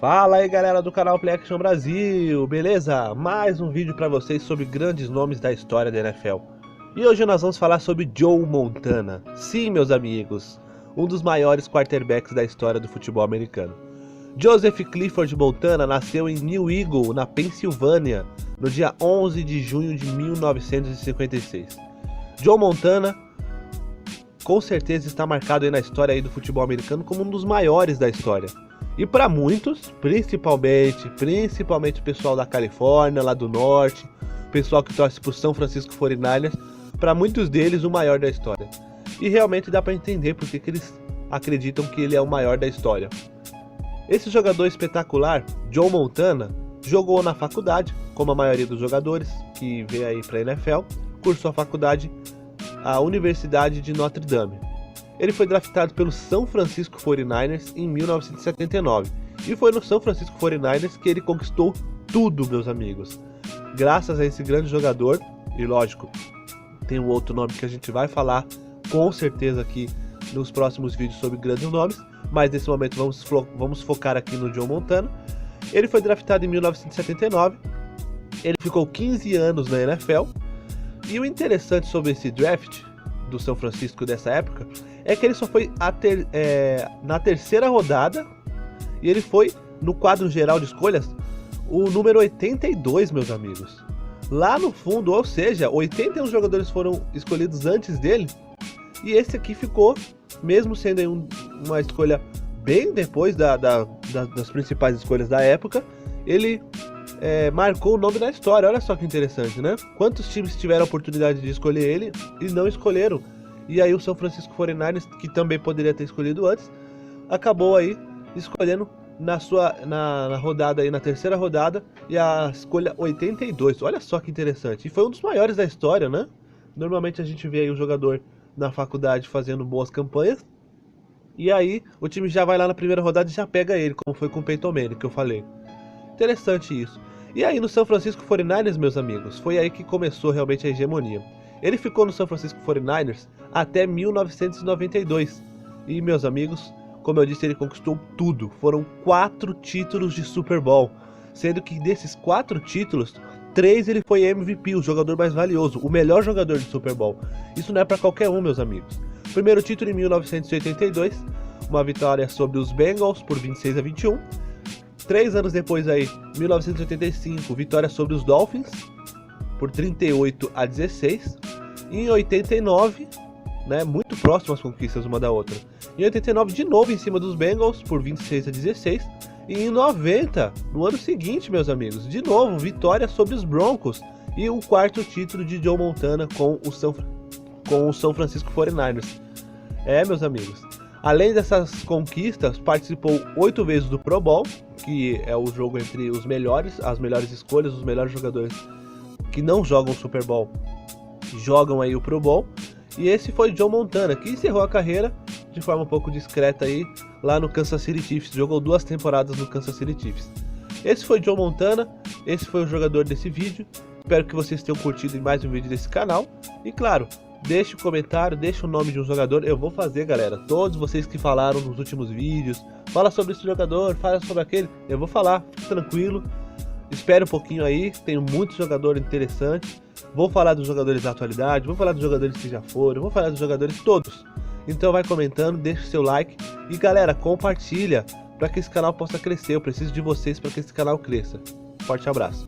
Fala aí galera do canal Play Action Brasil, beleza? Mais um vídeo pra vocês sobre grandes nomes da história da NFL. E hoje nós vamos falar sobre Joe Montana. Sim, meus amigos, um dos maiores quarterbacks da história do futebol americano. Joseph Clifford Montana nasceu em New Eagle, na Pensilvânia, no dia 11 de junho de 1956. Joe Montana com certeza está marcado aí na história aí do futebol americano como um dos maiores da história. E para muitos, principalmente o pessoal da Califórnia, lá do norte, o pessoal que torce pro São Francisco 49ers, para muitos deles o maior da história. E realmente dá para entender porque que eles acreditam que ele é o maior da história. Esse jogador espetacular, Joe Montana, jogou na faculdade, como a maioria dos jogadores que vem aí para a NFL, cursou a faculdade à Universidade de Notre Dame. Ele foi draftado pelo São Francisco 49ers em 1979. E foi no São Francisco 49ers que ele conquistou tudo, meus amigos. Graças a esse grande jogador, e lógico, tem um outro nome que a gente vai falar com certeza aqui nos próximos vídeos sobre grandes nomes, mas nesse momento vamos focar aqui no Joe Montana. Ele foi draftado em 1979, ele ficou 15 anos na NFL, e o interessante sobre esse draft do São Francisco dessa época é que ele só foi na terceira rodada e ele foi no quadro geral de escolhas o número 82, meus amigos. Lá no fundo, ou seja, 81 jogadores foram escolhidos antes dele e esse aqui ficou, mesmo sendo uma escolha bem depois das principais escolhas da época, ele marcou o nome na história. Olha só que interessante, né? Quantos times tiveram a oportunidade de escolher ele e não escolheram? E aí o São Francisco 49ers, que também poderia ter escolhido antes, acabou aí escolhendo na rodada aí, na terceira rodada, e a escolha 82. Olha só que interessante. E foi um dos maiores da história, né? Normalmente a gente vê aí o jogador na faculdade fazendo boas campanhas, e aí o time já vai lá na primeira rodada e já pega ele, como foi com o Peyton Manning, que eu falei. Interessante isso. E aí no São Francisco 49ers, meus amigos, foi aí que começou realmente a hegemonia. Ele ficou no São Francisco 49ers até 1992. E, meus amigos, como eu disse, ele conquistou tudo. Foram 4 títulos de Super Bowl. Sendo que desses 4 títulos, 3 ele foi MVP, o jogador mais valioso, o melhor jogador de Super Bowl. Isso não é para qualquer um, meus amigos. Primeiro título em 1982, uma vitória sobre os Bengals por 26-21. 3 anos depois aí, 1985, vitória sobre os Dolphins por 38-16. Em 89, né, muito próximas as conquistas uma da outra. Em 89, de novo em cima dos Bengals por 26-16. E em 90, no ano seguinte, meus amigos, de novo vitória sobre os Broncos. E o quarto título de Joe Montana com o São Francisco 49ers. Meus amigos, além dessas conquistas, participou 8 vezes do Pro Bowl, que é o jogo entre os melhores, as melhores escolhas, os melhores jogadores que não jogam Super Bowl, jogam aí o Pro Bowl. E esse foi Joe Montana, que encerrou a carreira de forma um pouco discreta aí lá no Kansas City Chiefs. Jogou 2 temporadas no Kansas City Chiefs. Esse foi Joe Montana, esse foi o jogador desse vídeo. Espero que vocês tenham curtido mais um vídeo desse canal. E claro, deixe um comentário, deixe o nome de um jogador. Eu vou fazer, galera, todos vocês que falaram nos últimos vídeos, fala sobre esse jogador, fala sobre aquele, eu vou falar, fique tranquilo. Espere um pouquinho aí, tenho muitos jogadores interessantes. Vou falar dos jogadores da atualidade, vou falar dos jogadores que já foram, vou falar dos jogadores todos. Então vai comentando, deixa o seu like e galera, compartilha para que esse canal possa crescer. Eu preciso de vocês para que esse canal cresça. Forte abraço.